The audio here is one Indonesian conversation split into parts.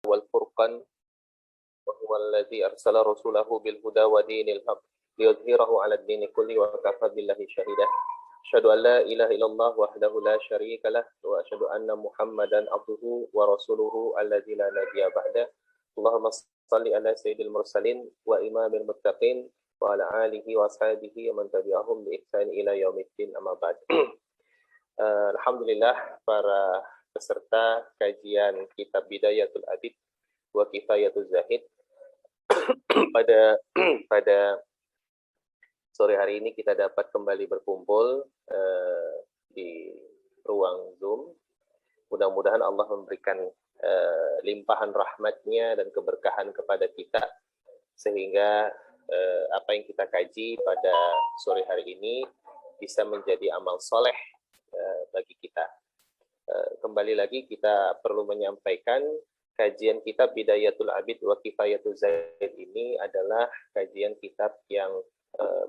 والفرقان وهو الذي أرسل رسوله بالهدى ودين الحق ليظهره على الدين كله وكفى بالله شهيدا أشهد أن لا إله إلا الله وحده لا شريك له وأشهد أن محمدا عبده ورسوله الذي لا نبي بعده اللهم صل على سيد المرسلين وإمام المتقين وعلى آله وأصحابه ومن تبعهم بإحسان إلى يوم الدين أما بعد. Alhamdulillah para peserta kajian kitab Bidayatul Abid wa Kifayatul Zahid pada sore hari ini kita dapat kembali berkumpul di ruang Zoom. Mudah-mudahan Allah memberikan limpahan rahmatnya dan keberkahan kepada kita sehingga apa yang kita kaji pada sore hari ini bisa menjadi amal soleh bagi kita. Kembali lagi kita perlu menyampaikan kajian kitab Bidayatul Abid wa Kifayatul Zahid ini adalah kajian kitab yang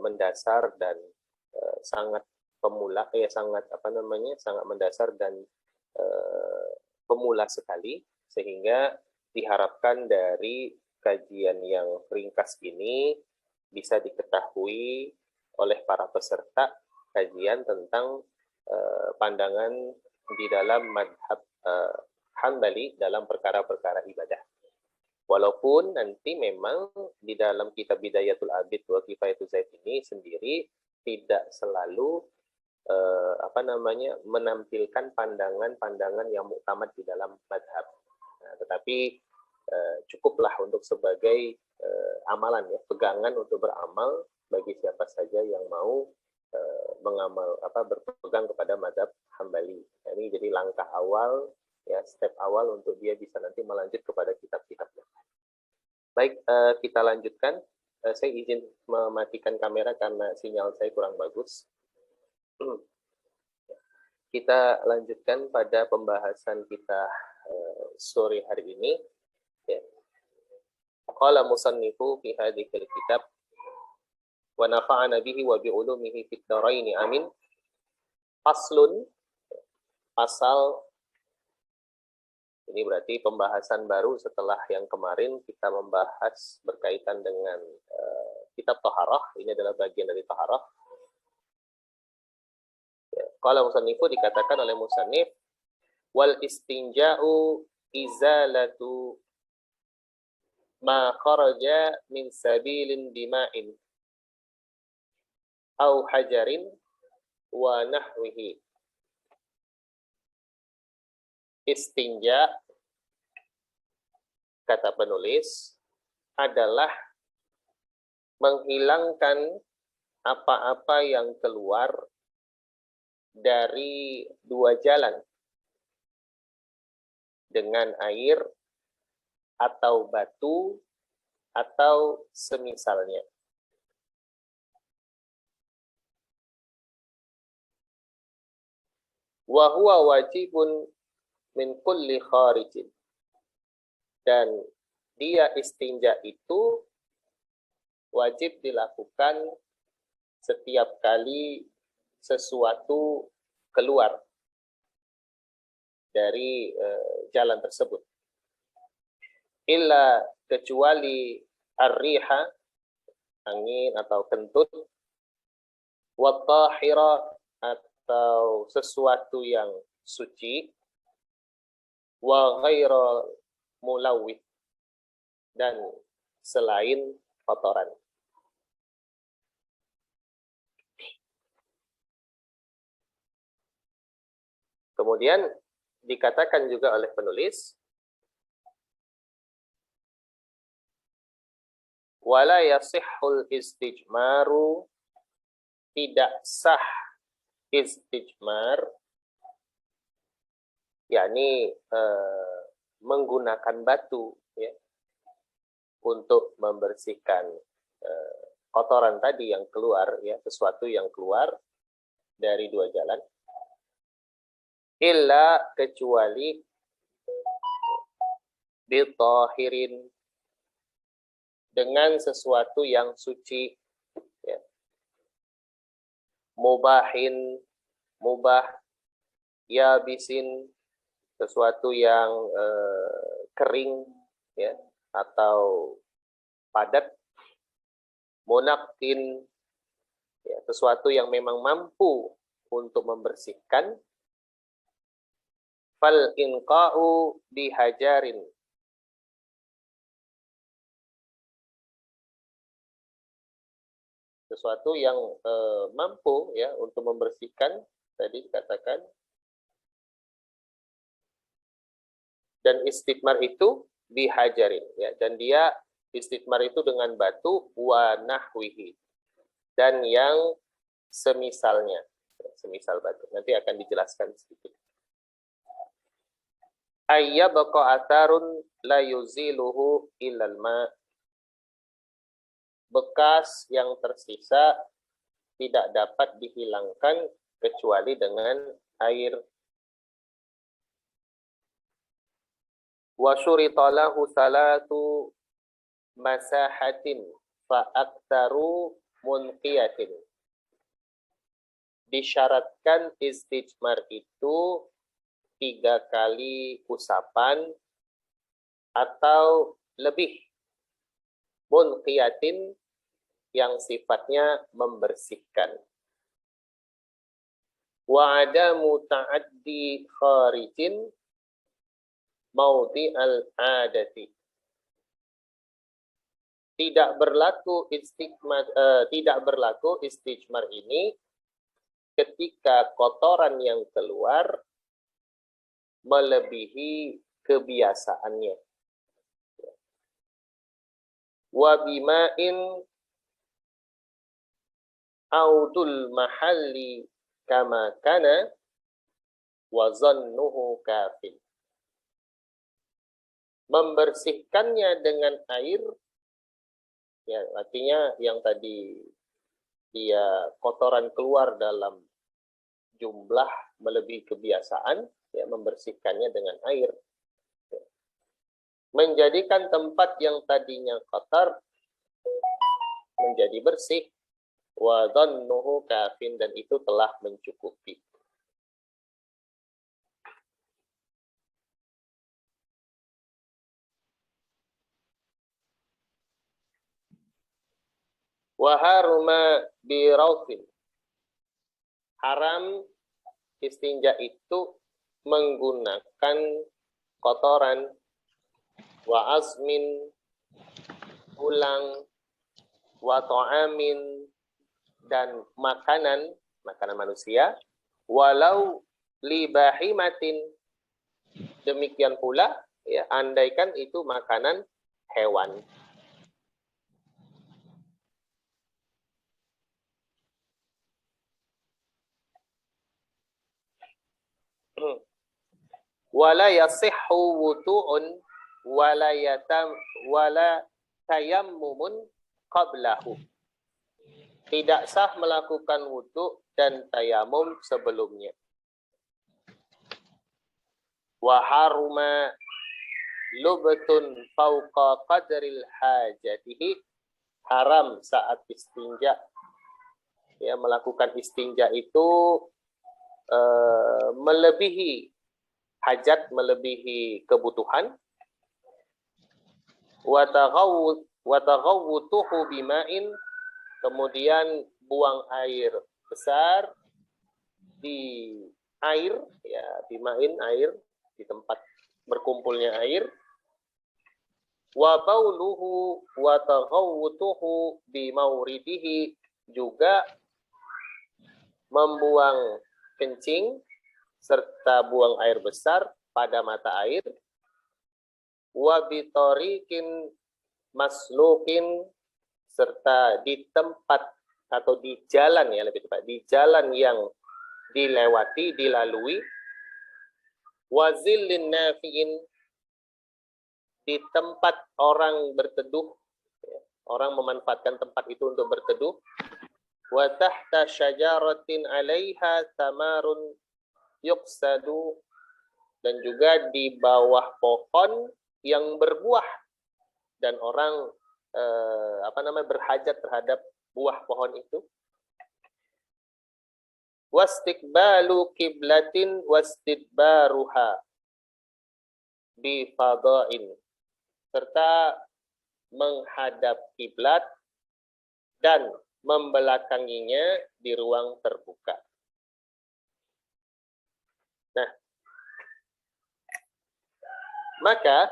mendasar dan sangat pemula, sangat mendasar dan pemula sekali, sehingga diharapkan dari kajian yang ringkas ini bisa diketahui oleh para peserta kajian tentang pandangan di dalam madhab Hambali dalam perkara-perkara ibadah. Walaupun nanti memang di dalam kitab Bidayatul Abid wa Kifayatul Zahid ini sendiri tidak selalu menampilkan pandangan-pandangan yang muktamad di dalam madhab. Nah, tetapi cukuplah untuk sebagai amalan, ya, pegangan untuk beramal bagi siapa saja yang mau berpegang kepada mazhab Hambali. Ini jadi langkah awal, ya, step awal untuk dia bisa nanti melanjut kepada kitab-kitabnya. Baik, kita lanjutkan. Saya izin mematikan kamera karena sinyal saya kurang bagus. Kita lanjutkan pada pembahasan kita sore hari ini. Ya. Qala musannifu fi hadhil kitab wa nafa'ana bihi wa bi'ulumihi fid dharain amin. Faslun, pasal ini berarti pembahasan baru setelah yang kemarin kita membahas berkaitan dengan kitab Taharah. Ini adalah bagian dari Taharah. Ya, kalau musannifu dikatakan oleh musannif wal istinja'u izalatu ma kharaja min sabilin dima'in au hajarin wa nahwihi. Istinja, kata penulis, adalah menghilangkan apa-apa yang keluar dari dua jalan dengan air atau batu atau semisalnya. Wa huwa wajibun min kulli kharijin. Dan dia istinja itu wajib dilakukan setiap kali sesuatu keluar dari jalan tersebut. Illa, kecuali ar-riha, angin atau kentut, wa tahira, atau sesuatu yang suci, wa ghaira mulawwith, dan selain kotoran. Kemudian dikatakan juga oleh penulis wala yasihhul istijmaru, tidak sah istijmar, yakni menggunakan batu, ya, untuk membersihkan kotoran tadi yang keluar, ya, sesuatu yang keluar dari dua jalan. Illa, kecuali bitahirin, dengan sesuatu yang suci, ya. Mubahin, mubah, yabisin, sesuatu yang kering, ya, atau padat, munaqqin, ya, sesuatu yang memang mampu untuk membersihkan, fal inqa'u bihajarin, sesuatu yang mampu ya untuk membersihkan, tadi dikatakan. Dan istitmar itu bihajarin, ya, dan dia istitmar itu dengan batu, wa nahwihi, dan yang semisalnya, semisal batu. Nanti akan dijelaskan sedikit. Ayyabaqa atharun la yuziluhu illal ma, bekas yang tersisa tidak dapat dihilangkan kecuali dengan air. Wa syurita lahu salatu masahatin fa aktsaru munqiyatin. Disyaratkan istijmar itu 3 kali usapan atau lebih, munqiyatin yang sifatnya membersihkan. Wa adamu ta'addi kharijin maudi al-adati. Tidak berlaku istijmar ini ketika kotoran yang keluar melebihi kebiasaannya. Wa bima'in audul mahalli kama kana wa zannuhu kafin. Membersihkannya dengan air, ya, artinya yang tadi dia kotoran keluar dalam jumlah melebihi kebiasaan, ya, membersihkannya dengan air. Menjadikan tempat yang tadinya kotor menjadi bersih. Wa dhannuhu kafin, dan itu telah mencukupi. Wa haruma bi raufin, haram istinja itu menggunakan kotoran, wa azmin, tulang, wa ta'amin, dan makanan manusia, walau li bahimatin, demikian pula, ya, andaikan itu makanan hewan. Wala yasihhu wutu'un wala tayammumun qablahu. Tidak sah melakukan wudu dan tayamum sebelumnya. Wa haruma lubtun fauqa qadril hajatihi, haram saat istinja, ya, melakukan istinja itu melebihi hajat, melebihi kebutuhan. Wa taghawwutuhu bima'in, kemudian buang air besar di air, ya, bima'in, air, di tempat berkumpulnya air. Wa bauluhu wa taghawwutuhu bimauridihi, juga membuang kencing serta buang air besar pada mata air. Wa bitariqin maslukin, serta di tempat atau di jalan, ya, lebih tepat, di jalan yang dilewati, dilalui. Wa zillin nafi'in, di tempat orang berteduh, ya, orang memanfaatkan tempat itu untuk berteduh. Wa tahta syajaratin 'alaiha thamarun yuqsadu, dan juga di bawah pohon yang berbuah dan orang berhajat terhadap buah pohon itu. Wastiqbalu qiblatin wastidbaruha bi fadain, serta menghadap kiblat dan membelakanginya di ruang terbuka. Nah, maka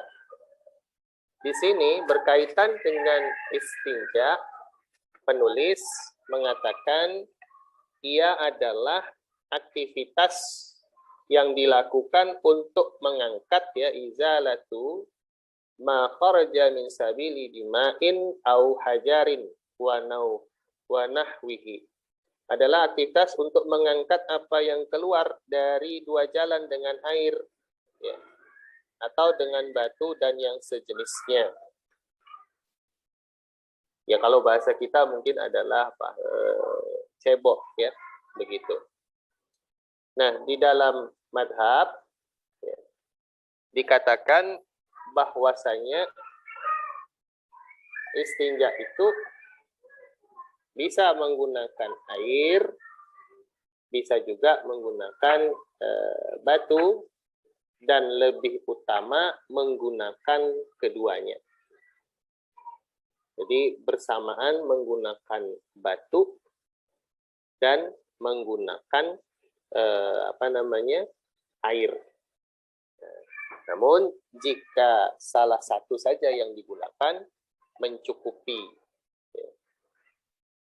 di sini berkaitan dengan istinja, penulis mengatakan ia adalah aktivitas yang dilakukan untuk mengangkat ya izalatu ma kharaja min sabili dima'in au hajarin wa nahwihi. Adalah aktivitas untuk mengangkat apa yang keluar dari dua jalan dengan air ya, atau dengan batu dan yang sejenisnya. Ya kalau bahasa kita mungkin adalah apa, cebok ya, begitu. Nah, di dalam madhab ya, dikatakan bahwasanya istinja itu bisa menggunakan air, bisa juga menggunakan batu, dan lebih utama menggunakan keduanya. Jadi bersamaan menggunakan batu dan menggunakan air. Namun jika salah satu saja yang digunakan mencukupi.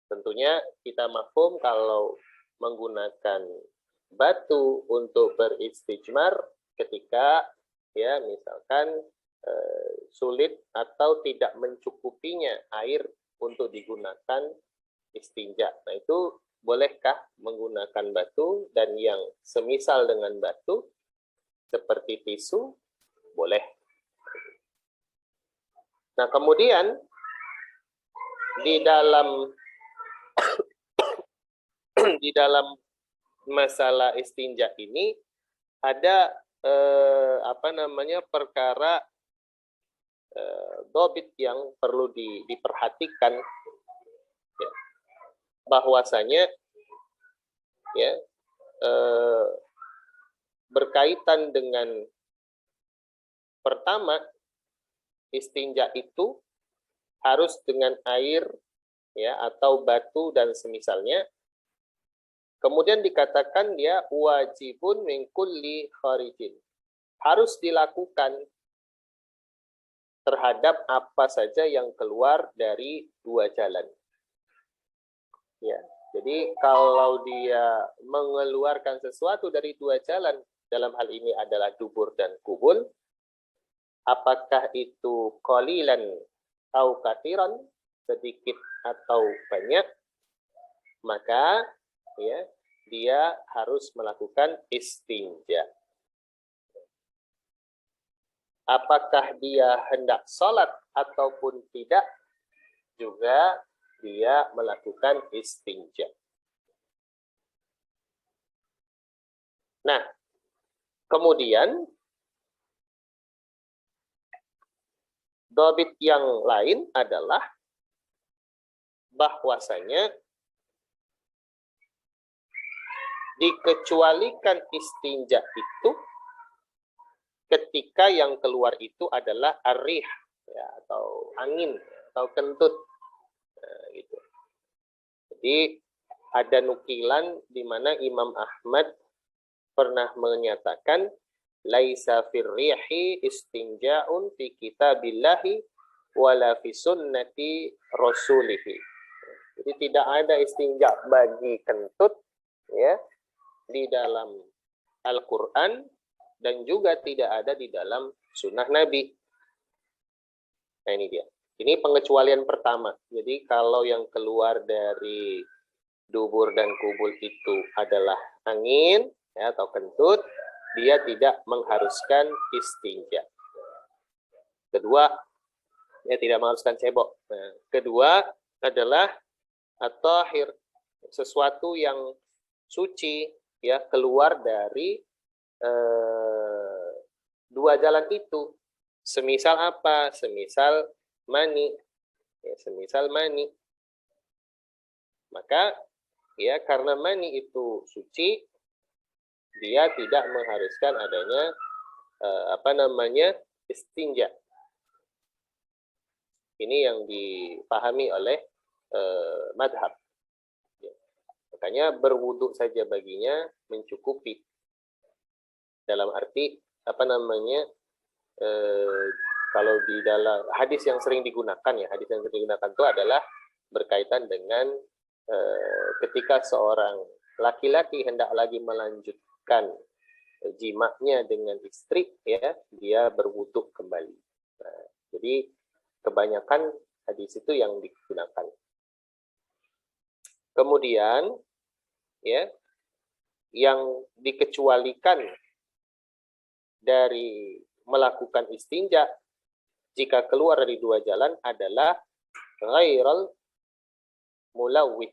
Tentunya kita mafhum kalau menggunakan batu untuk beristijmar ketika ya misalkan sulit atau tidak mencukupinya air untuk digunakan istinja. Nah itu bolehkah menggunakan batu dan yang semisal dengan batu seperti tisu? Boleh. Nah kemudian di dalam masalah istinja ini ada perkara dobit yang perlu diperhatikan ya, bahwasanya ya berkaitan dengan pertama istinja itu harus dengan air ya atau batu dan semisalnya. Kemudian dikatakan dia wajibun min kulli kharijin. Harus dilakukan terhadap apa saja yang keluar dari dua jalan. Ya, jadi kalau dia mengeluarkan sesuatu dari dua jalan, dalam hal ini adalah dubur dan kubul, apakah itu qalilan atau katsiran, sedikit atau banyak, maka ya dia harus melakukan istinja. Apakah dia hendak sholat ataupun tidak, juga dia melakukan istinja. Nah, kemudian dobit yang lain adalah bahwasanya dikecualikan istinja itu ketika yang keluar itu adalah arih ya, atau angin atau kentut gitu. Jadi ada nukilan di mana Imam Ahmad pernah menyatakan laisa firrihi istinja'un fi kitabillahi wala fi sunnati rasulihi. Jadi tidak ada istinja bagi kentut ya di dalam Al-Qur'an dan juga tidak ada di dalam sunnah Nabi. Nah ini dia. Ini pengecualian pertama. Jadi kalau yang keluar dari dubur dan kubul itu adalah angin ya, atau kentut, dia tidak mengharuskan istinja. Kedua, dia tidak mengharuskan cebok. Nah, kedua adalah at-tahir, sesuatu yang suci ya keluar dari dua jalan itu. Semisal apa? Semisal mani. Ya, semisal mani. Maka ya karena mani itu suci, dia tidak mengharuskan adanya istinja. Ini yang dipahami oleh madhab. Makanya berwudu saja baginya mencukupi. Dalam arti apa namanya, kalau di dalam hadis yang sering digunakan ya, hadis yang sering digunakan itu adalah berkaitan dengan ketika seorang laki-laki hendak lagi melanjutkan jimaknya dengan istri, ya, dia berwudu kembali. Nah, jadi kebanyakan hadis itu yang digunakan. Kemudian, ya, yang dikecualikan dari melakukan istinja jika keluar dari dua jalan adalah ghairal mulawwih,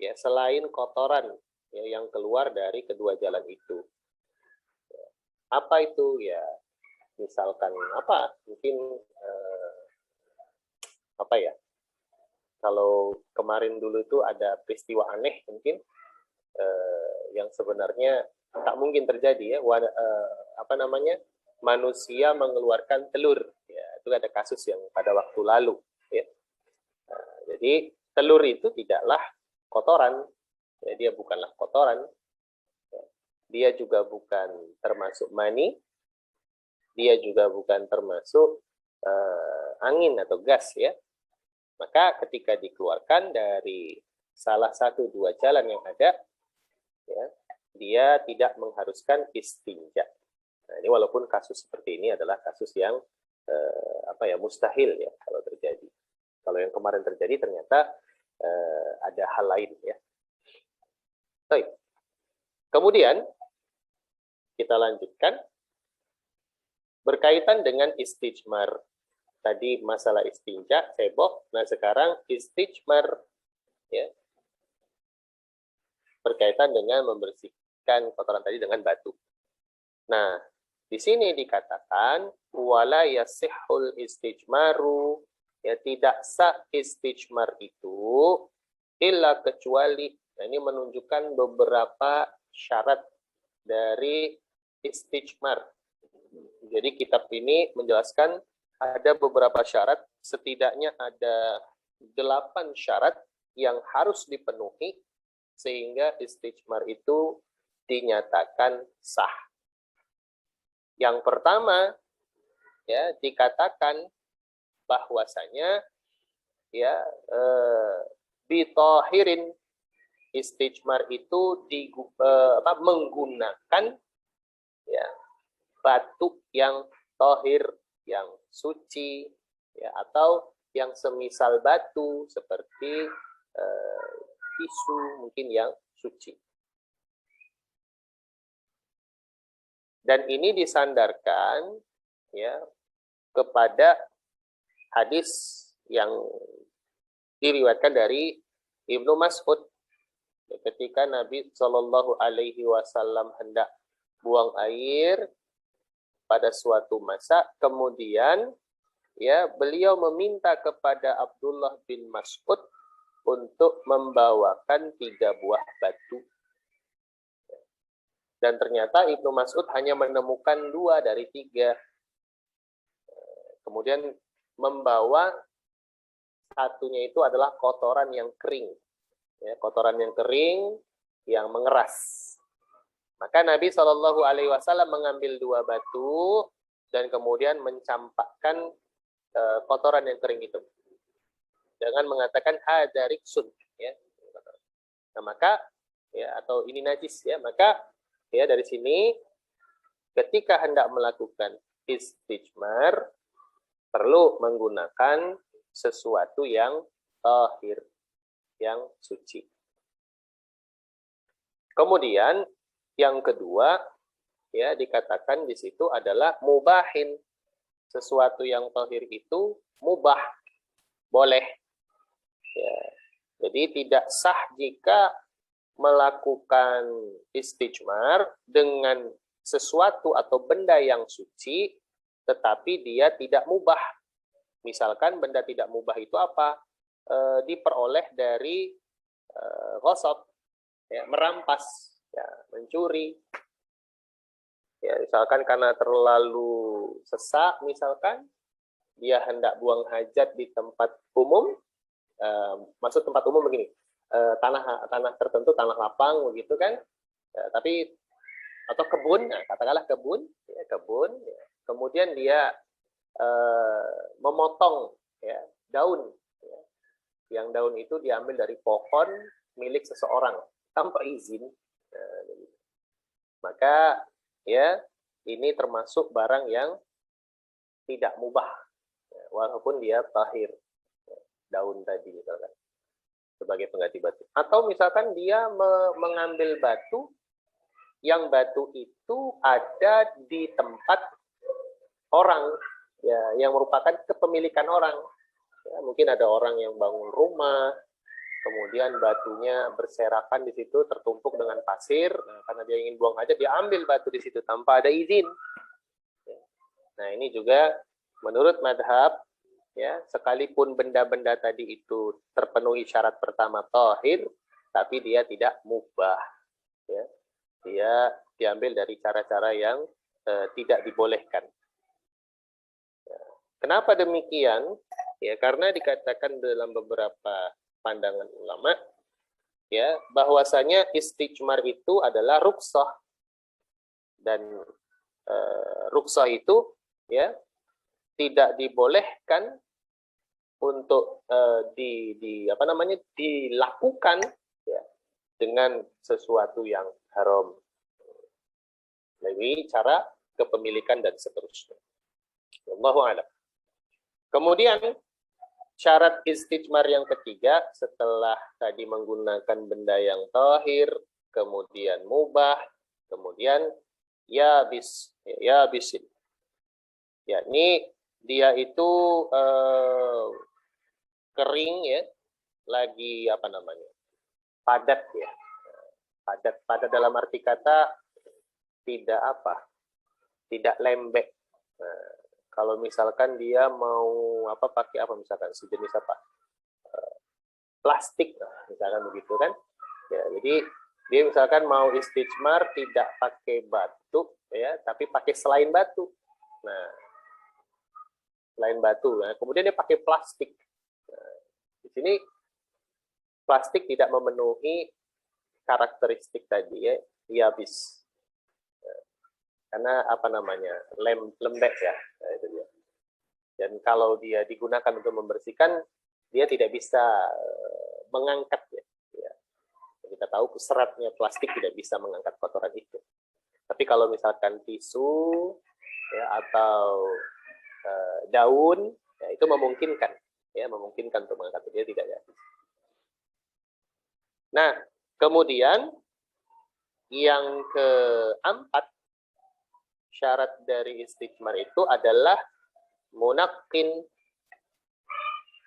ya, selain kotoran ya yang keluar dari kedua jalan itu. Apa itu? Ya, misalkan apa? Mungkin apa ya? Kalau kemarin dulu itu ada peristiwa aneh mungkin yang sebenarnya tak mungkin terjadi, ya. Apa namanya? Manusia mengeluarkan telur. Ya, itu ada kasus yang pada waktu lalu, ya. Jadi telur itu tidaklah kotoran, ya, dia bukanlah kotoran, ya. Dia juga bukan termasuk mani, dia juga bukan termasuk angin atau gas, ya. Maka ketika dikeluarkan dari salah satu dua jalan yang ada, ya, dia tidak mengharuskan istinja. Nah, ini walaupun kasus seperti ini adalah kasus yang apa ya, mustahil ya kalau terjadi. Kalau yang kemarin terjadi ternyata ada hal lain, ya. Baik. Kemudian kita lanjutkan berkaitan dengan istijmar. Tadi masalah istinja, seboh. Nah, sekarang istijmar, ya, berkaitan dengan membersihkan kotoran tadi dengan batu. Nah, di sini dikatakan wala yasihhul istijmaru, ya, tidak sah istijmar itu illa kecuali. Nah, ini menunjukkan beberapa syarat dari istijmar. Jadi kitab ini menjelaskan ada beberapa syarat, setidaknya ada 8 syarat yang harus dipenuhi sehingga istijmar itu dinyatakan sah. Yang pertama, ya, dikatakan bahwasanya, ya, bitohirin, istijmar itu menggunakan, ya, batu yang tohir, yang suci, ya, atau yang semisal batu seperti tisu mungkin yang suci. Dan ini disandarkan, ya, kepada hadis yang diriwayatkan dari Ibnu Mas'ud, ya, ketika Nabi Shallallahu Alaihi Wasallam hendak buang air pada suatu masa, kemudian, ya, beliau meminta kepada Abdullah bin Mas'ud untuk membawakan 3 buah batu. Dan ternyata Ibnu Mas'ud hanya menemukan 2 dari 3. Kemudian membawa satunya itu adalah kotoran yang kering, ya, kotoran yang kering yang mengeras. Maka Nabi Shallallahu Alaihi Wasallam mengambil 2 batu dan kemudian mencampakkan kotoran yang kering itu. Jangan mengatakan hada riksun, ya. Nah, maka, ya, atau ini najis, ya, maka, ya, dari sini ketika hendak melakukan istijmar perlu menggunakan sesuatu yang tahir, yang suci. Kemudian yang kedua, ya, dikatakan di situ adalah mubahin. Sesuatu yang tahir itu mubah, boleh. Ya. Jadi tidak sah jika melakukan istijmar dengan sesuatu atau benda yang suci, tetapi dia tidak mubah. Misalkan benda tidak mubah itu apa? Diperoleh dari ghasab, ya, merampas, ya, mencuri. Ya, misalkan karena terlalu sesak, misalkan, dia hendak buang hajat di tempat umum, maksud tempat umum begini, tanah tertentu, tanah lapang begitu kan, tapi atau kebun, nah, katakanlah kebun, ya, kebun, ya. Kemudian dia memotong ya, daun, ya. Yang daun itu diambil dari pohon milik seseorang tanpa izin, maka ya ini termasuk barang yang tidak mubah, ya, walaupun dia tahir, ya, daun tadi misalkan sebagai pengganti batu. Atau misalkan dia mengambil batu, yang batu itu ada di tempat orang, ya, yang merupakan kepemilikan orang. Ya, mungkin ada orang yang bangun rumah, kemudian batunya berserakan di situ, tertumpuk dengan pasir. Nah, karena dia ingin buang hajat, dia ambil batu di situ tanpa ada izin. Nah, ini juga menurut madhab, ya, sekalipun benda-benda tadi itu terpenuhi syarat pertama tahir, tapi dia tidak mubah. Ya. Dia diambil dari cara-cara yang tidak dibolehkan. Ya. Kenapa demikian? Ya, karena dikatakan dalam beberapa pandangan ulama, ya, bahwasanya istijmar itu adalah rukshoh, dan rukshoh itu ya tidak dibolehkan untuk dilakukan ya, dengan sesuatu yang haram, melalui cara kepemilikan dan seterusnya. Wallahu a'lam. Kemudian syarat istijmar yang ketiga, setelah tadi menggunakan benda yang tahir, kemudian mubah, kemudian yabisin. Yakni dia itu kering ya, lagi padat ya. Padat dalam arti kata tidak lembek. Nah, kalau misalkan dia mau pakai misalkan sejenis plastik, misalkan begitu kan, ya, jadi dia misalkan mau istijmar tidak pakai batu ya, tapi pakai selain batu. Nah, selain batu, nah, kemudian dia pakai plastik. Nah, di sini plastik tidak memenuhi karakteristik tadi ya, yabis. Karena lembek ya, nah, itu dia. Dan kalau dia digunakan untuk membersihkan, dia tidak bisa mengangkat ya. Kita tahu seratnya plastik tidak bisa mengangkat kotoran itu. Tapi kalau misalkan tisu ya, atau daun, ya, itu memungkinkan untuk mengangkat, dia tidak ya. Nah, kemudian yang keempat, syarat dari istijmar itu adalah munaqqin.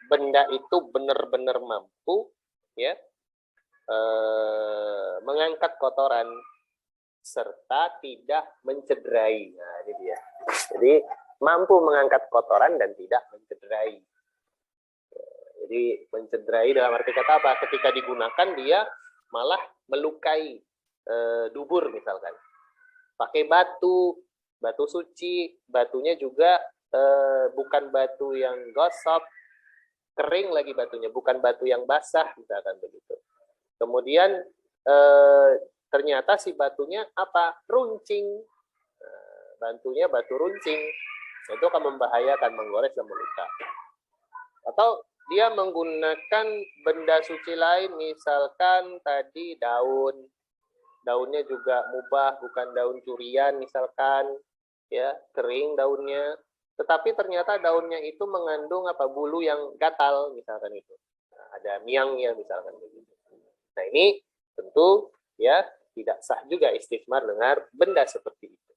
Benda itu benar-benar mampu ya mengangkat kotoran serta tidak mencederai. Nah, ini dia. Jadi mampu mengangkat kotoran dan tidak mencederai. Jadi mencederai dalam arti kata apa? Ketika digunakan dia malah melukai dubur misalkan. Pakai batu suci, batunya juga bukan batu yang gosok, kering lagi batunya, bukan batu yang basah misalkan begitu. Kemudian ternyata si batunya runcing, batunya batu runcing, itu akan membahayakan, menggores dan melukai. Atau dia menggunakan benda suci lain, misalkan tadi daunnya juga mubah, bukan daun curian misalkan, ya, kering daunnya, tetapi ternyata daunnya itu mengandung bulu yang gatal misalkan itu. Nah, ada miangnya misalkan begitu. Nah, ini tentu ya tidak sah juga istijmar dengan benda seperti itu.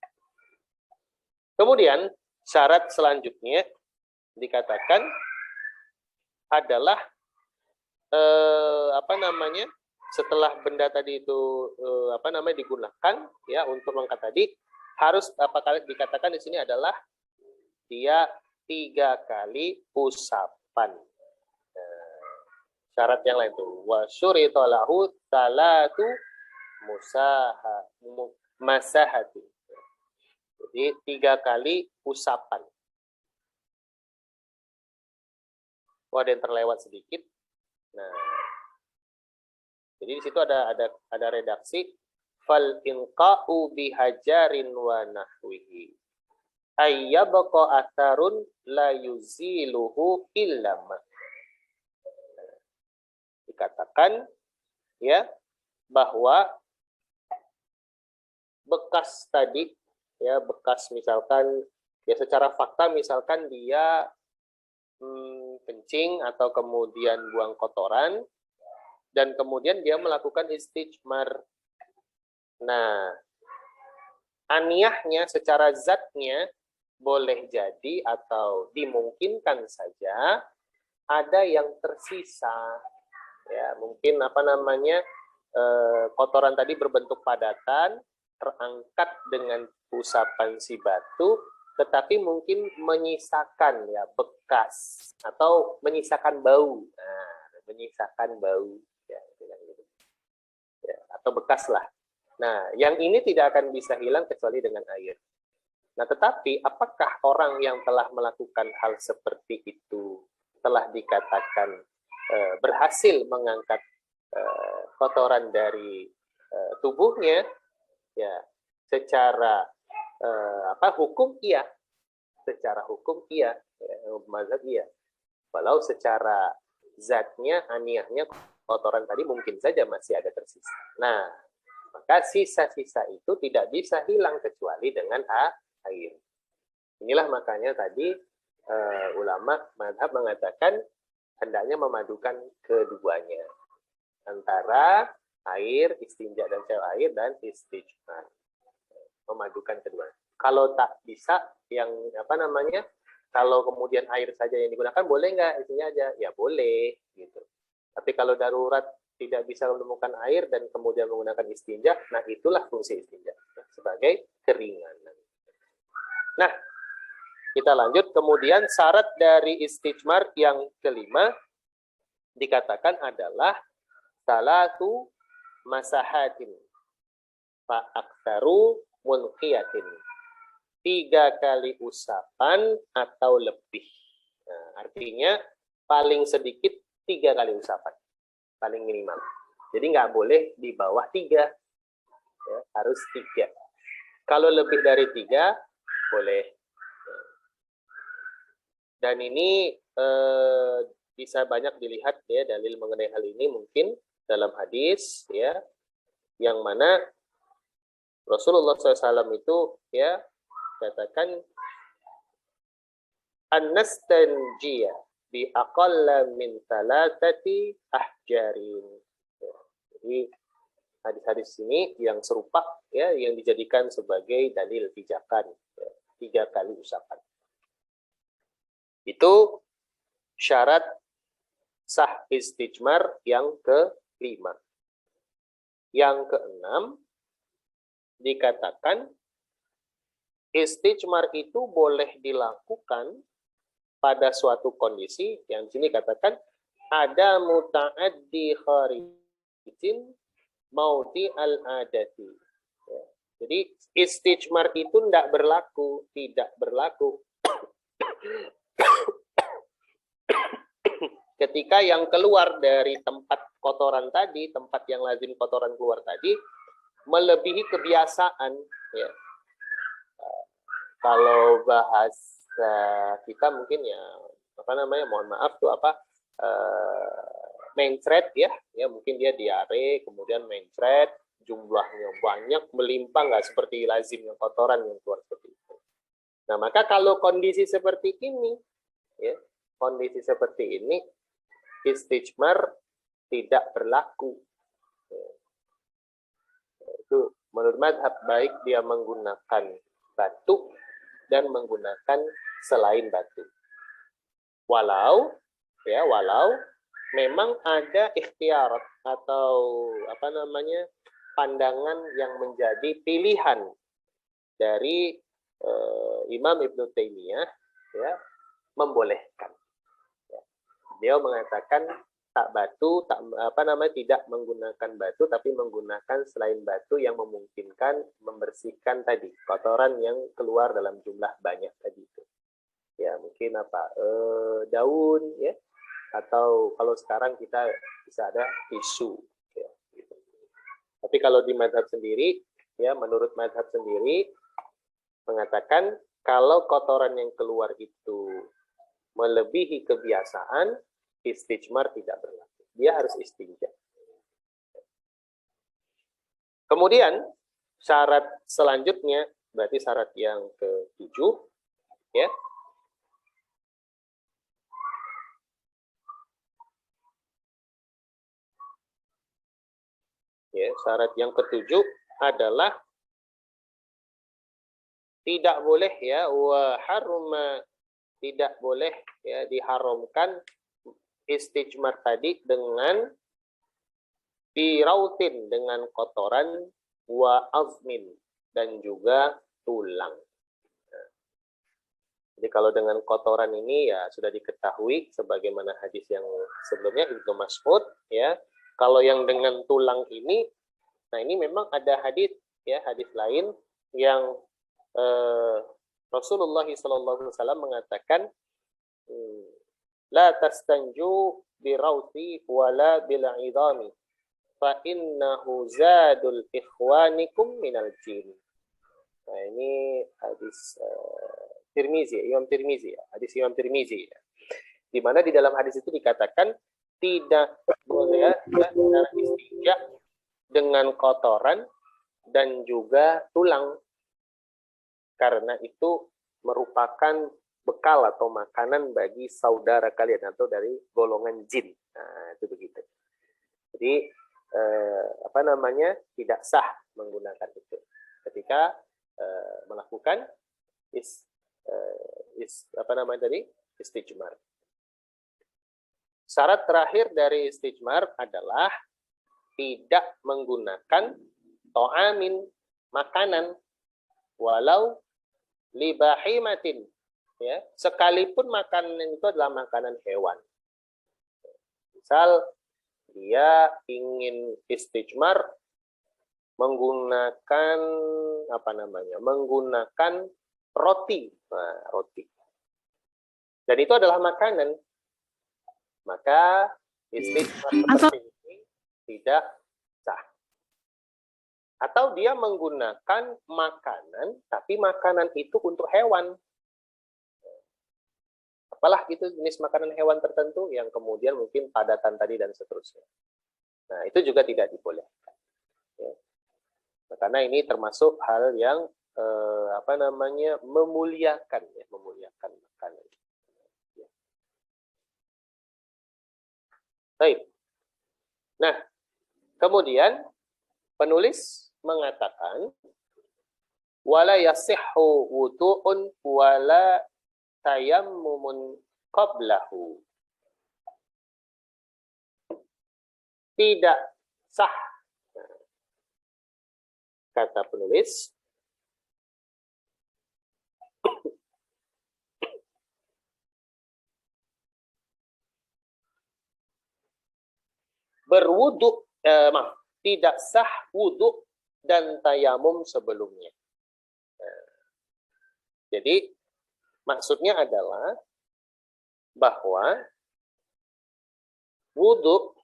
Kemudian syarat selanjutnya dikatakan adalah setelah benda tadi itu digunakan ya untuk mengangkat tadi, harus dikatakan di sini adalah dia 3 kali usapan. Syarat yang lain tuh wa syurita lahu salatu masahati. Jadi 3 kali usapan. ada yang terlewat sedikit. Nah, jadi di situ ada redaksi fal inqa'u bihajarin wa nahwihi ayyabqa atharun la yuziluhu illa ma. Dikatakan ya bahwa bekas tadi ya, bekas misalkan ya secara fakta misalkan dia kencing atau kemudian buang kotoran dan kemudian dia melakukan istijmar. Nah, aniyahnya secara zatnya boleh jadi atau dimungkinkan saja ada yang tersisa. Ya, mungkin kotoran tadi berbentuk padatan, terangkat dengan usapan si batu, tetapi mungkin menyisakan ya bekas atau menyisakan bau. Nah, menyisakan bau ya, ya, atau bekas lah. Nah, yang ini tidak akan bisa hilang kecuali dengan air. Nah, tetapi apakah orang yang telah melakukan hal seperti itu telah dikatakan berhasil mengangkat kotoran dari tubuhnya? Ya, secara hukum iya, secara hukum iya, ya, mazhab iya. Walau secara zatnya, aniyahnya kotoran tadi mungkin saja masih ada tersisa. Nah, maka sisa-sisa itu tidak bisa hilang kecuali dengan air. Inilah makanya tadi ulama mazhab mengatakan hendaknya memadukan keduanya antara air, istinja dan air dan istijmar. Memadukan keduanya. Kalau tak bisa yang kalau kemudian air saja yang digunakan, boleh nggak isinya aja? Ya boleh gitu. Tapi kalau darurat tidak bisa menemukan air dan kemudian menggunakan istinja, nah itulah fungsi istinja sebagai keringanan. Nah, kita lanjut. Kemudian syarat dari istijmar yang kelima dikatakan adalah salatu masahatin fa'aktaru munqiyatin. 3 kali usapan atau lebih. Nah, artinya paling sedikit 3 kali usapan. Paling minimal. Jadi nggak boleh di bawah 3. Ya, harus 3. Kalau lebih dari 3, boleh. Dan ini bisa banyak dilihat ya dalil mengenai hal ini mungkin dalam hadis ya, yang mana Rasulullah SAW itu ya katakan an-nastanjiya bi aqalla min 3 ahjarin. Ya, jadi hadis-hadis ini yang serupa ya, yang dijadikan sebagai dalil pijakan ya, 3 kali usapan. Itu syarat sah istijmar yang ke-5. Yang ke-6 dikatakan istijmar itu boleh dilakukan pada suatu kondisi yang di sini katakan ada muta'addi kharijin mauti al-adati. Ya. Jadi istijmar itu tidak berlaku ketika yang keluar dari tempat kotoran tadi, tempat yang lazim kotoran keluar tadi, melebihi kebiasaan. Ya. Kalau bahasa kita mungkin ya, mohon maaf tuh mencret ya, mungkin dia diare, kemudian mencret, jumlahnya banyak, melimpah, nggak seperti lazimnya kotoran yang keluar seperti itu. Nah, maka kalau kondisi seperti ini, ya, kondisi seperti ini, istijmar tidak berlaku. Itu menurut mazhab baik dia menggunakan batu dan menggunakan selain batu. Walau memang ada ikhtiarat atau pandangan yang menjadi pilihan dari Imam Ibnu Taimiyah ya, membolehkan. Dia mengatakan tidak menggunakan batu tapi menggunakan selain batu yang memungkinkan membersihkan tadi kotoran yang keluar dalam jumlah banyak tadi itu. Ya, mungkin daun ya. atau kalau sekarang kita bisa ada tisu. Ya, gitu. Tapi kalau di mazhab sendiri, ya menurut mazhab sendiri mengatakan kalau kotoran yang keluar itu melebihi kebiasaan, istijmar tidak berlaku. Dia harus istinja. Kemudian syarat selanjutnya, berarti syarat yang ke-7, ya. Ya, syarat yang ke-7 adalah tidak boleh ya wa haruma, tidak boleh ya diharamkan istijmar tadi dengan dirautin dengan kotoran wa azmin dan juga tulang. Jadi kalau dengan kotoran ini ya sudah diketahui sebagaimana hadis yang sebelumnya Ibnu Mas'ud ya. Kalau yang dengan tulang ini, nah ini memang ada hadis ya, hadis lain yang Rasulullah SAW mengatakan la tastanju birauti wala bil'idami fa innahu zadul ikhwanikum minal jin. Nah ini hadis Tirmizi, Imam Tirmizi ya, hadis Imam Tirmizi ya. Di mana di dalam hadis itu dikatakan tidak boleh ya cara istinja dengan kotoran dan juga tulang, karena itu merupakan bekal atau makanan bagi saudara kalian atau dari golongan jin. Nah, itu begitu. Jadi apa namanya, tidak sah menggunakan itu ketika melakukan apa namanya tadi, istijmar. Syarat terakhir dari istijmar adalah tidak menggunakan to'amin, makanan, walau libahimatin, ya, sekalipun makanan itu adalah makanan hewan. Misal dia ingin istijmar menggunakan apa namanya, menggunakan roti, nah, roti, dan itu adalah makanan, maka istijmar seperti ini tidak sah. Atau dia menggunakan makanan, tapi makanan itu untuk hewan. Apalah gitu jenis makanan hewan tertentu yang kemudian mungkin padatan tadi dan seterusnya. Nah, itu juga tidak dibolehkan. Ya. Nah, karena ini termasuk hal yang apa namanya, memuliakan ya, memuliakan makanan. Ya. Baik. Nah, kemudian penulis mengatakan wala yasihhu wudu'un wala tayammumun qablahu. Tidak sah, kata penulis, berwudu, tidak sah wudu dan tayamum sebelumnya. Jadi maksudnya adalah bahwa wudu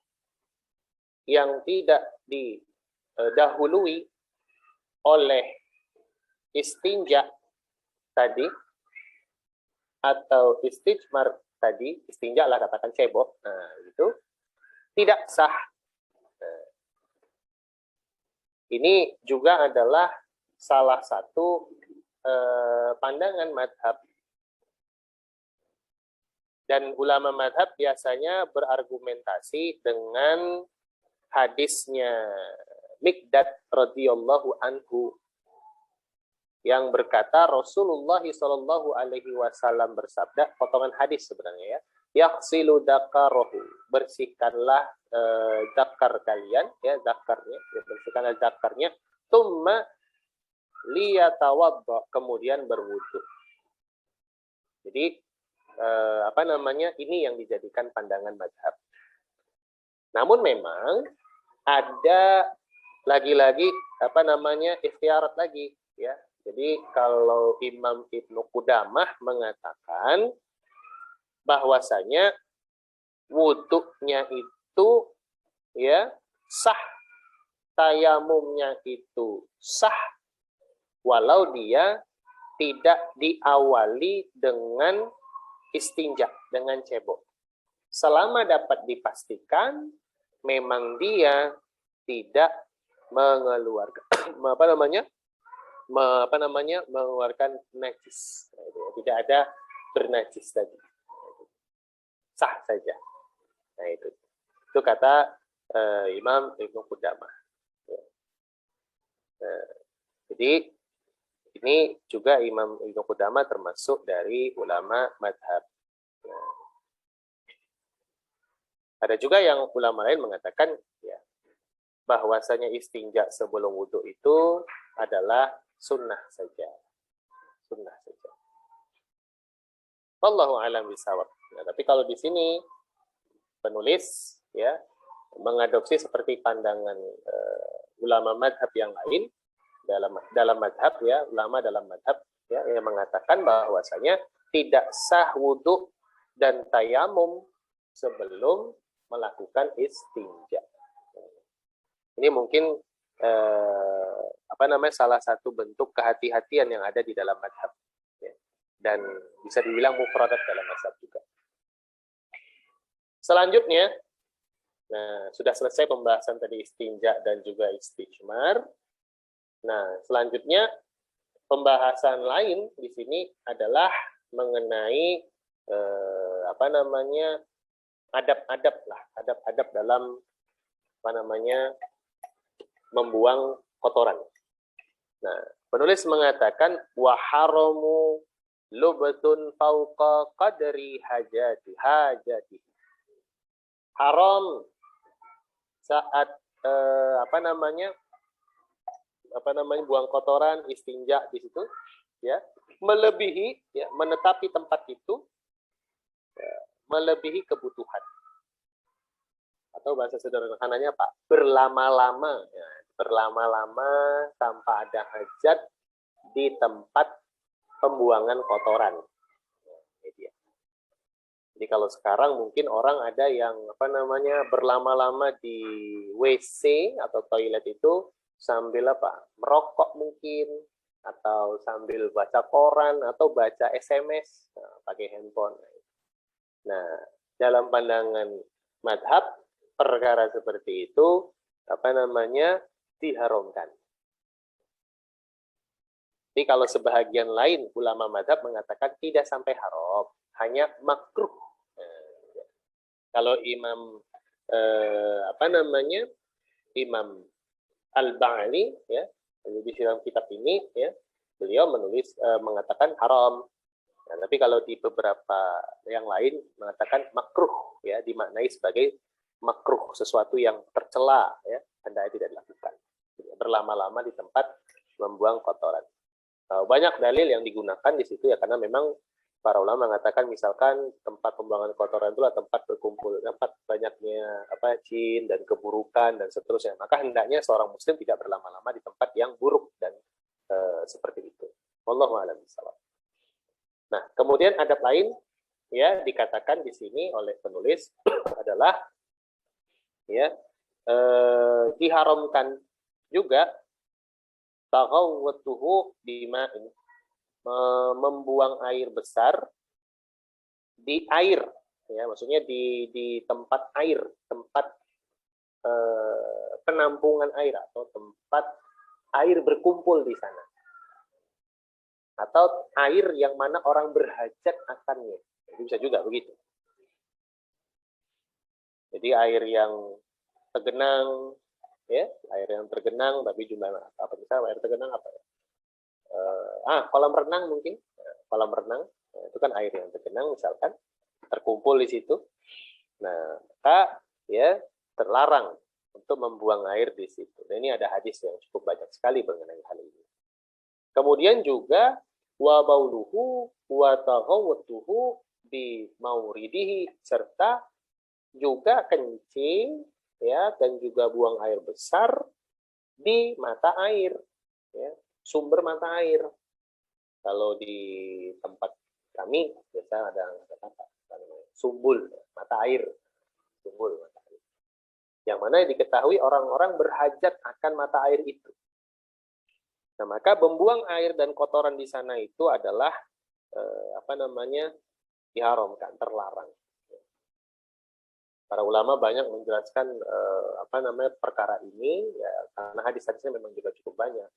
yang tidak didahului oleh istinja tadi atau istijmar tadi, istinja lah katakan cebok, nah itu tidak sah. Nah, ini juga adalah salah satu pandangan madhab. Dan ulama madhab biasanya berargumentasi dengan hadisnya Miqdad radhiyallahu anhu yang berkata Rasulullah sallallahu alaihi wasallam bersabda, potongan hadis sebenarnya ya, yaghsilu dakarahu, bersihkanlah dakar kalian ya, dakarnya, bersihkanlah dakarnya, tsumma liyatawadda, kemudian berwudu. Jadi apa namanya, ini yang dijadikan pandangan mazhab. Namun memang ada lagi-lagi apa namanya, ikhtiarat lagi ya. Jadi kalau Imam Ibnu Qudamah mengatakan bahwasanya wuduknya itu ya sah, tayamumnya itu sah, walau dia tidak diawali dengan istinja, dengan cebok. Selama dapat dipastikan memang dia tidak mengeluarkan mengeluarkan najis. Tidak ada bernajis tadi. Sah saja. Nah itu kata Imam Ibnu Qudamah. Jadi ini juga Imam Ibnu Qudamah termasuk dari ulama madhab. Ada juga yang ulama lain mengatakan ya bahwasanya istinja sebelum wudhu itu adalah sunnah saja. Sunnah saja. Wallahu a'lam bishawab. Nah, tapi kalau di sini penulis ya mengadopsi seperti pandangan ulama madhab yang lain dalam madhab ya, ulama dalam madhab ya yang mengatakan bahwasanya tidak sah wudhu dan tayamum sebelum melakukan istinja. Ini mungkin salah satu bentuk kehati-hatian yang ada di dalam madhab ya. Dan bisa dibilang mufradat dalam mazhab juga. Selanjutnya, nah sudah selesai pembahasan tadi istinja dan juga istijmar. Nah selanjutnya pembahasan lain di sini adalah mengenai adab-adab dalam membuang kotoran. Nah, penulis mengatakan wa haramu lubatun fauqa qadri hajati. Haram saat buang kotoran, istinja di situ ya, melebihi ya, menetapi tempat itu ya, melebihi kebutuhan. Atau bahasa sederhananya Pak, berlama-lama ya, berlama-lama tanpa ada hajat di tempat pembuangan kotoran. Jadi kalau sekarang mungkin orang ada yang berlama-lama di WC atau toilet itu sambil merokok mungkin, atau sambil baca koran atau baca SMS pakai handphone. Nah, dalam pandangan madhab perkara seperti itu diharamkan. Jadi kalau sebahagian lain ulama madhab mengatakan tidak sampai haram, hanya makruh. Kalau Imam Imam Al-Ba'ali ya, di dalam kitab ini ya, beliau menulis mengatakan haram. Nah, tapi kalau di beberapa yang lain mengatakan makruh ya, dimaknai sebagai makruh, sesuatu yang tercela ya, hendaknya tidak dilakukan. Berlama-lama di tempat membuang kotoran. Banyak dalil yang digunakan di situ ya, karena memang para ulama mengatakan misalkan tempat pembuangan kotoran itulah tempat berkumpul, tempat banyaknya jin dan keburukan dan seterusnya. Maka hendaknya seorang muslim tidak berlama-lama di tempat yang buruk dan seperti itu. Wallahu a'lam bishawab. Nah, kemudian adab lain ya dikatakan di sini oleh penulis adalah ya diharamkan juga taghawwatuhu bima'in, membuang air besar di air ya, maksudnya di tempat air, tempat penampungan air atau tempat air berkumpul di sana, atau air yang mana orang berhajat akannya. Jadi bisa juga begitu. Jadi air yang tergenang ya, air yang tergenang tapi jumlah misalnya air tergenang ya? Kolam renang mungkin, kolam renang itu kan air yang tergenang misalkan terkumpul di situ. Nah, maka ya terlarang untuk membuang air di situ. Dan ini ada hadis yang cukup banyak sekali mengenai hal ini. Kemudian juga wa bauluhu wa taghawwatuhu bi mauridihi, serta juga kencing ya dan juga buang air besar di mata air ya, sumber mata air. Kalau di tempat kami biasa ada sumbul mata air. timbul mata air. Yang mana diketahui orang-orang berhajat akan mata air itu. Nah, maka membuang air dan kotoran di sana itu adalah diharamkan, terlarang. Para ulama banyak menjelaskan perkara ini ya, karena hadis-hadisnya memang juga cukup banyak.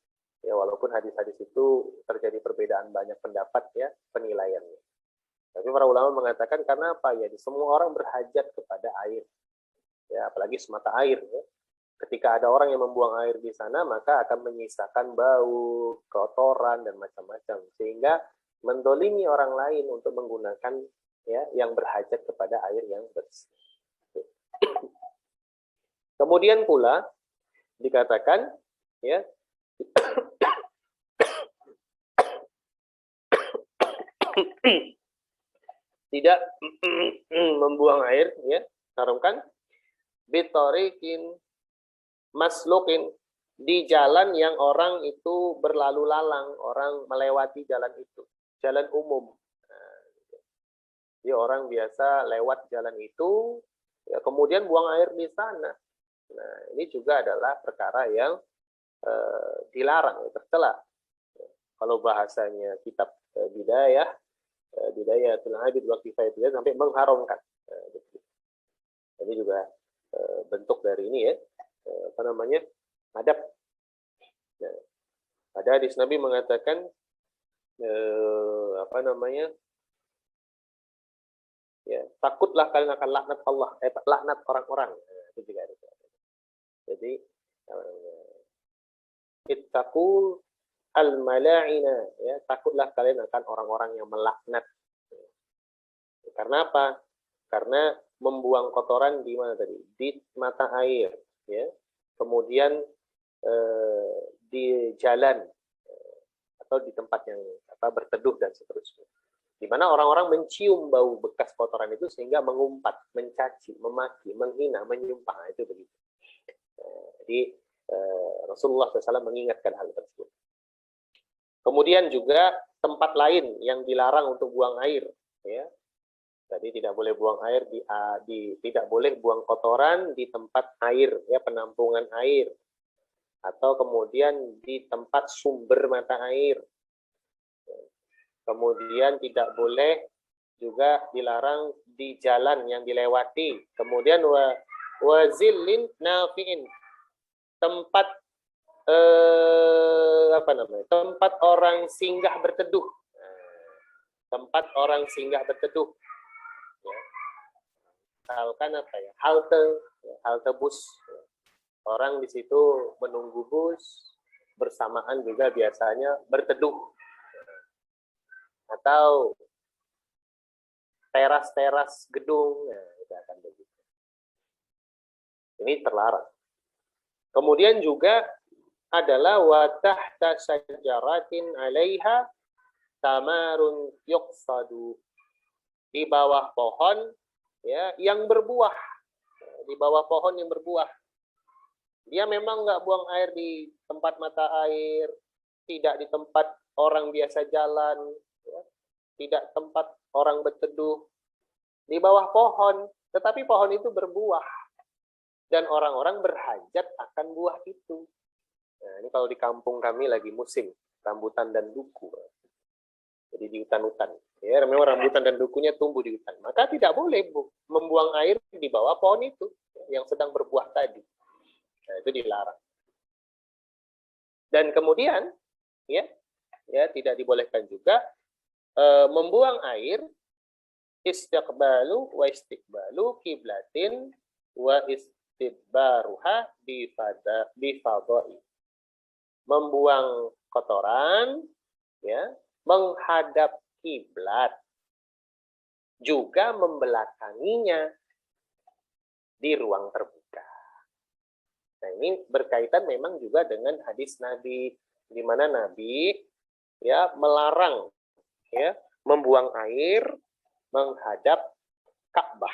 Ya, walaupun hadis-hadis itu terjadi perbedaan banyak pendapat ya penilaiannya. Tapi para ulama mengatakan karena apa ya? Semua orang berhajat kepada air. Ya, apalagi semata air ya. Ketika ada orang yang membuang air di sana, maka akan menyisakan bau, kotoran dan macam-macam, sehingga mendolimi orang lain untuk menggunakan ya yang berhajat kepada air yang bersih. Kemudian pula dikatakan ya tidak membuang air ya, haramkan bitorikin maslukin, di jalan yang orang itu berlalu lalang, orang melewati jalan itu, jalan umum. Jadi orang biasa lewat jalan itu, ya, kemudian buang air di sana. Nah, ini juga adalah perkara yang dilarang, tercela. Kalau bahasanya kitab Bidayatul Abid wa Kifayatul sampai mengharamkan. Ini juga bentuk dari ini ya, adab. Nah, ada hadis Nabi mengatakan ya, takutlah kalian akan laknat Allah, laknat orang-orang. Nah, itu juga ada. Jadi ittaqul al-mala'ina, ya, takutlah kalian akan orang-orang yang melaknat. Karena apa? Karena membuang kotoran di mana tadi? Di mata air, ya. Kemudian di jalan atau di tempat yang berteduh dan seterusnya. Di mana orang-orang mencium bau bekas kotoran itu sehingga mengumpat, mencaci, memaki, menghina, menyumpah. Itu begitu. Jadi Rasulullah SAW mengingatkan hal tersebut. Kemudian juga tempat lain yang dilarang untuk buang air, ya. Tadi tidak boleh buang air tidak boleh buang kotoran di tempat air, ya, penampungan air, atau kemudian di tempat sumber mata air. Kemudian tidak boleh juga dilarang di jalan yang dilewati. Kemudian wazillin nafi'in, tempat tempat orang singgah berteduh. Tempat orang singgah berteduh. Ya. Misalkan halte bus. Orang di situ menunggu bus, bersamaan juga biasanya berteduh. Atau teras-teras gedung, nah, itu akan begitu. Ini terlarang. Kemudian juga adalah wa tahta syajaratin 'alaiha tamarun yuqsadu, di bawah pohon ya yang berbuah. Di bawah pohon yang berbuah. Dia memang nggak buang air di tempat mata air, tidak di tempat orang biasa jalan, ya, tidak tempat orang berteduh, di bawah pohon, tetapi pohon itu berbuah dan orang-orang berhajat akan buah itu. Nah, ini kalau di kampung kami lagi musim rambutan dan duku, jadi di hutan-hutan, ya, memang rambutan dan dukunya tumbuh di hutan, maka tidak boleh membuang air di bawah pohon itu yang sedang berbuah tadi. Nah, itu dilarang. Dan kemudian ya tidak dibolehkan juga membuang air istiqbalu wa istiqbalu kiblatin wa istidbaruha bifadai. Membuang kotoran ya, menghadap kiblat, juga membelakanginya di ruang terbuka. Nah, ini berkaitan memang juga dengan hadis Nabi, di mana Nabi ya melarang ya membuang air menghadap Ka'bah.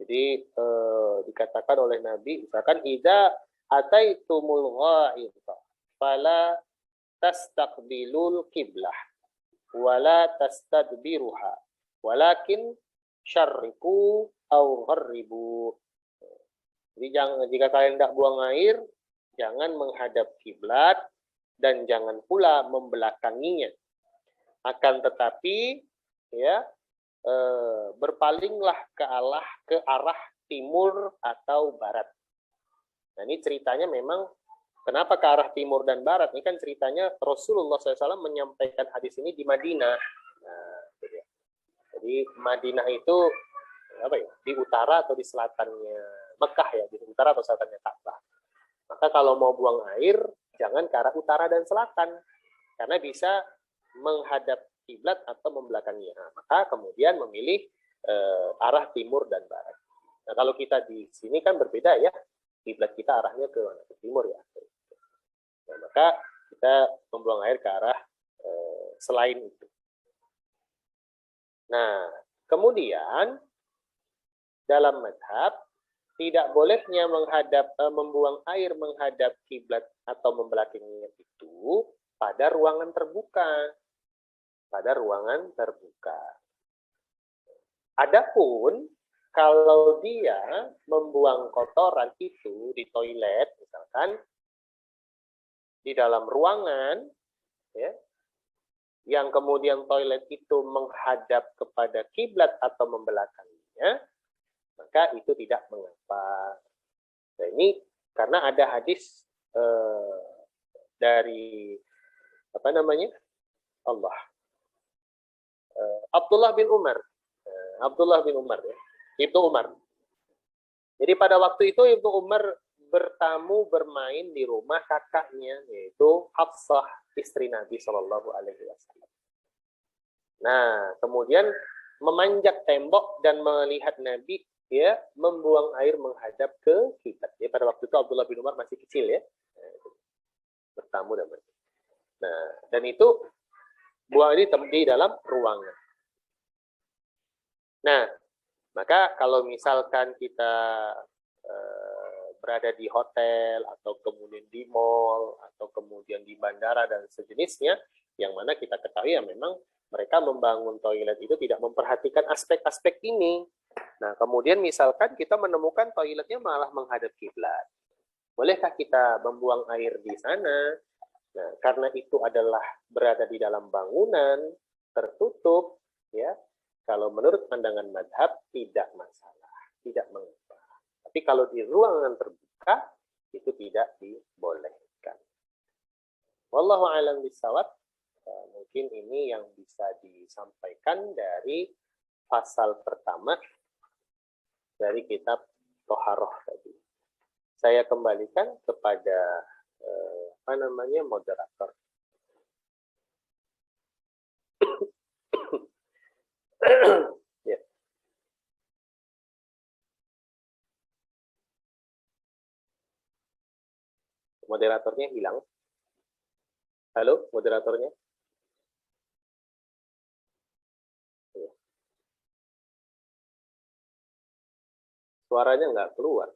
Jadi dikatakan oleh Nabi, misalkan idza ataitumul ghaidha fala tastaqbilul qiblah wala tastadbiruha walakin syarriku au gharribu. Jadi jika kalian tidak buang air, jangan menghadap kiblat dan jangan pula membelakanginya. Akan tetapi ya berpalinglah ke arah timur atau barat. Nah, ini ceritanya memang kenapa ke arah timur dan barat? Ini kan ceritanya Rasulullah SAW menyampaikan hadis ini di Madinah. Nah, jadi Madinah itu apa ya? Di utara atau di selatannya Mekah ya, di utara atau selatannya Ka'bah. Maka kalau mau buang air, jangan ke arah utara dan selatan, karena bisa menghadap kiblat atau membelakanginya. Nah, maka kemudian memilih arah timur dan barat. Nah, kalau kita di sini kan berbeda ya, kiblat kita arahnya ke mana? Ke timur ya. Nah, maka kita membuang air ke arah selain itu. Nah, kemudian dalam mazhab tidak bolehnya membuang air menghadap kiblat atau membelakanginya itu pada ruangan terbuka. Pada ruangan terbuka. Adapun kalau dia membuang kotoran itu di toilet, misalkan di dalam ruangan, ya, yang kemudian toilet itu menghadap kepada kiblat atau membelakanginya, maka itu tidak mengapa. Nah, ini karena ada hadis dari apa namanya Allah Abdullah bin Umar ya, Ibnu Umar. Jadi pada waktu itu Ibnu Umar bertamu bermain di rumah kakaknya, yaitu Hafsah, istri Nabi Shallallahu Alaihi Wasallam. Nah, kemudian memanjat tembok dan melihat Nabi ya membuang air menghadap ke kiblat. Ya, pada waktu itu Abdullah bin Umar masih kecil ya, bertamu dan bermain. Nah, dan itu buang air di dalam ruangan. Nah, maka kalau misalkan kita berada di hotel atau kemudian di mall atau kemudian di bandara dan sejenisnya, yang mana kita ketahui ya memang mereka membangun toilet itu tidak memperhatikan aspek-aspek ini. Nah, kemudian misalkan kita menemukan toiletnya malah menghadap kiblat. Bolehkah kita membuang air di sana? Nah, karena itu adalah berada di dalam bangunan tertutup, ya. Kalau menurut pandangan mazhab tidak masalah, tidak mengapa. Tapi kalau di ruangan terbuka itu tidak dibolehkan. Wallahu a'lam bishawab. Mungkin ini yang bisa disampaikan dari pasal pertama dari kitab Toharoh tadi. Saya kembalikan kepada moderator. Ya. Moderatornya hilang. Halo, moderatornya. Suaranya nggak keluar.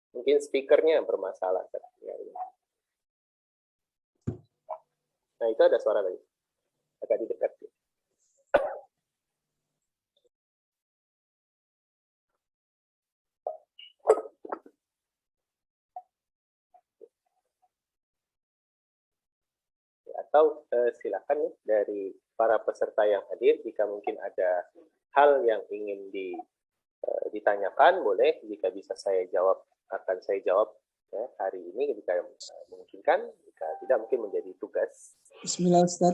Mungkin speakernya bermasalah. Nah, itu ada suara lagi. Agak di dekat. Atau silakan ya, dari para peserta yang hadir, jika mungkin ada hal yang ingin ditanyakan, boleh. Jika bisa saya jawab, akan saya jawab ya, hari ini jika memungkinkan. Jika tidak, mungkin menjadi tugas. Bismillah Ustaz,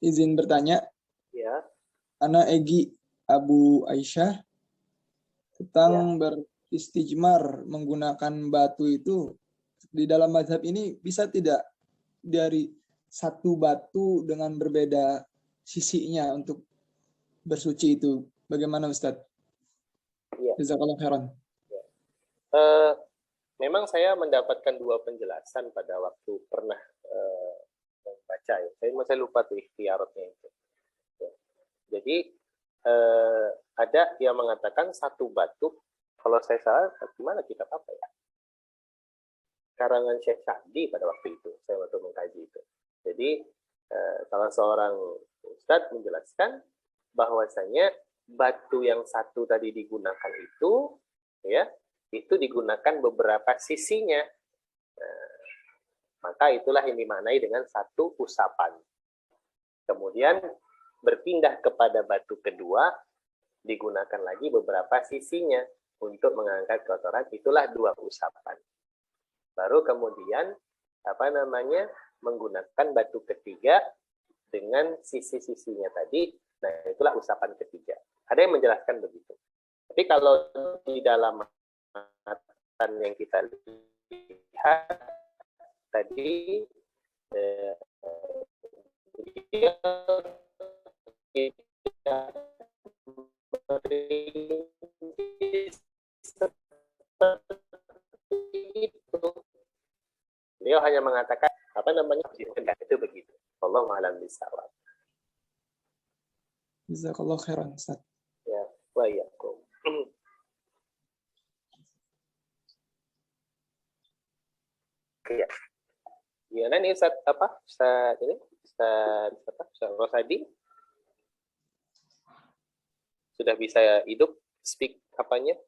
izin bertanya. Ya. Ana Egi Abu Aisyah tentang beristijmar menggunakan batu itu di dalam mazhab ini bisa tidak dari satu batu dengan berbeda sisinya untuk bersuci itu? Bagaimana Ustaz? Jazakallah khairan. Memang saya mendapatkan dua penjelasan pada waktu pernah membaca ya. Saya lupa tuh ikhtiaratnya itu. Ya. Jadi ada yang mengatakan satu batu, kalau saya salah, gimana kitab apa ya? Karangan Syekh Sa'di pada waktu itu, saya waktu mengkaji itu. Jadi salah seorang ustadz menjelaskan bahwasanya batu yang satu tadi digunakan itu, ya, itu digunakan beberapa sisinya. Maka itulah yang dimaknai dengan satu usapan. Kemudian berpindah kepada batu kedua, digunakan lagi beberapa sisinya untuk mengangkat kotoran. Itulah dua usapan. Baru kemudian menggunakan batu ketiga dengan sisi-sisinya tadi. Nah, itulah usapan ketiga. Ada yang menjelaskan begitu. Tapi kalau di dalam matan yang kita lihat tadi beliau hanya mengatakan itu begitu. Wallahu a'lam bishawab. Jazakallah khairan, Ustaz. Ya, wa iyyakum. Ya. Gimana nih Ustaz Ustaz Rosadi? Sudah bisa hidup speakernya?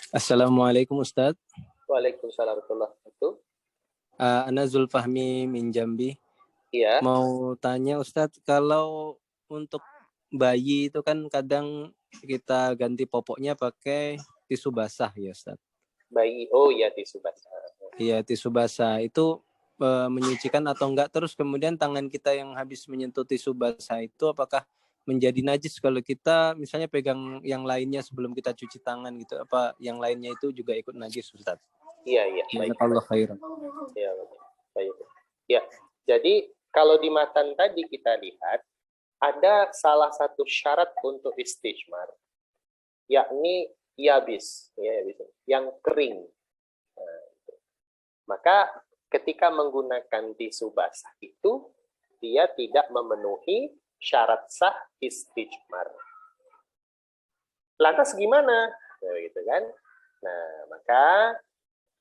Assalamualaikum Ustaz. Waalaikumsalam warahmatullahi wabarakatuh. Ana Zulfahmi min Jambi. Iya. Mau tanya Ustaz, kalau untuk bayi itu kan kadang kita ganti popoknya pakai tisu basah ya Ustaz. Bayi, oh ya tisu basah. Iya, tisu basah itu menyucikan atau enggak? Terus kemudian tangan kita yang habis menyentuh tisu basah itu apakah menjadi najis kalau kita misalnya pegang yang lainnya sebelum kita cuci tangan gitu? Apa yang lainnya itu juga ikut najis Ustaz? Iya. Jazakallah khairan. Iya, baik. Ya, jadi kalau di matan tadi kita lihat ada salah satu syarat untuk istijmar, yakni yabis, yang kering. Nah, maka ketika menggunakan tisu basah itu dia tidak memenuhi syarat sah istijmar. Lantas gimana? Gitu kan? Nah, maka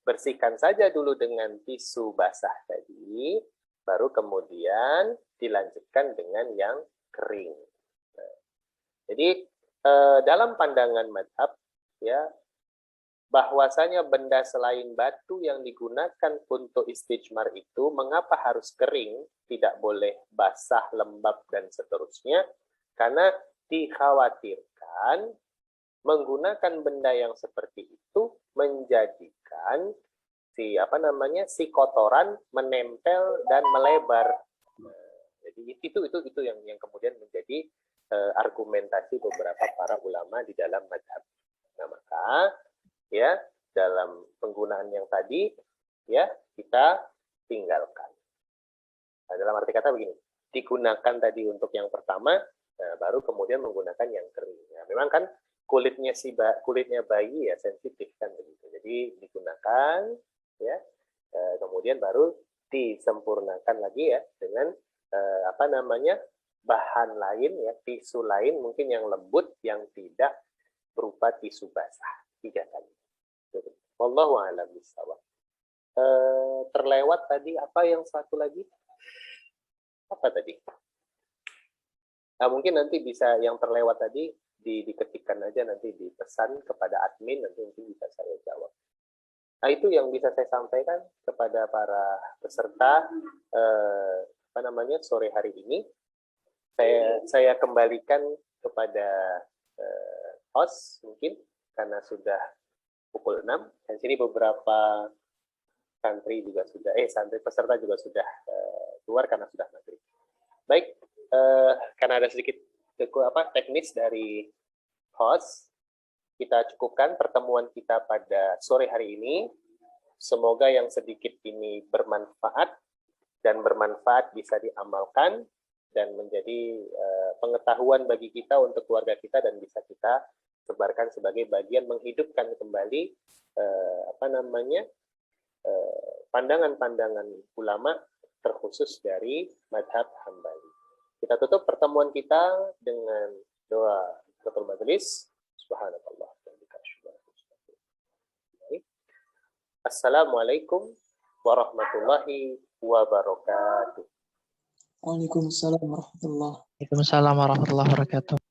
bersihkan saja dulu dengan tisu basah tadi, baru kemudian dilanjutkan dengan yang kering. Nah, jadi dalam pandangan mazhab ya, bahwasanya benda selain batu yang digunakan untuk istijmar itu mengapa harus kering, tidak boleh basah, lembab dan seterusnya, karena dikhawatirkan menggunakan benda yang seperti itu menjadikan si kotoran menempel dan melebar. Jadi itu yang kemudian menjadi argumentasi beberapa para ulama di dalam mazhab. Nah, maka ya dalam penggunaan yang tadi ya kita tinggalkan. Nah, dalam arti kata begini, digunakan tadi untuk yang pertama, baru kemudian menggunakan yang kering. Nah, memang kan kulitnya bayi ya sensitif kan begitu. Jadi digunakan ya, kemudian baru disempurnakan lagi ya dengan bahan lain ya, tisu lain mungkin yang lembut yang tidak berupa tisu basah. 3 kali. Wallahu a'lam bishawab. Terlewat tadi apa yang satu lagi? Apa tadi? Nah, mungkin nanti bisa yang terlewat tadi diketikkan aja nanti di pesan kepada admin, nanti mungkin bisa saya jawab. Nah, itu yang bisa saya sampaikan kepada para peserta sore hari ini. Saya kembalikan kepada host mungkin karena sudah pukul 6. Dan sini beberapa santri peserta juga sudah keluar karena sudah maghrib. Baik, karena ada sedikit teknis dari host, kita cukupkan pertemuan kita pada sore hari ini. Semoga yang sedikit ini bermanfaat dan bermanfaat, bisa diamalkan, dan menjadi pengetahuan bagi kita untuk keluarga kita, dan bisa kita sebarkan sebagai bagian menghidupkan kembali pandangan-pandangan ulama terkhusus dari madhab Hambali. Kita tutup pertemuan kita dengan doa Fathul Majlis. Subhanallah. Assalamualaikum warahmatullahi wabarakatuh. Waalaikumsalam warahmatullahi Waalaikumsalam warahmatullahi wabarakatuh.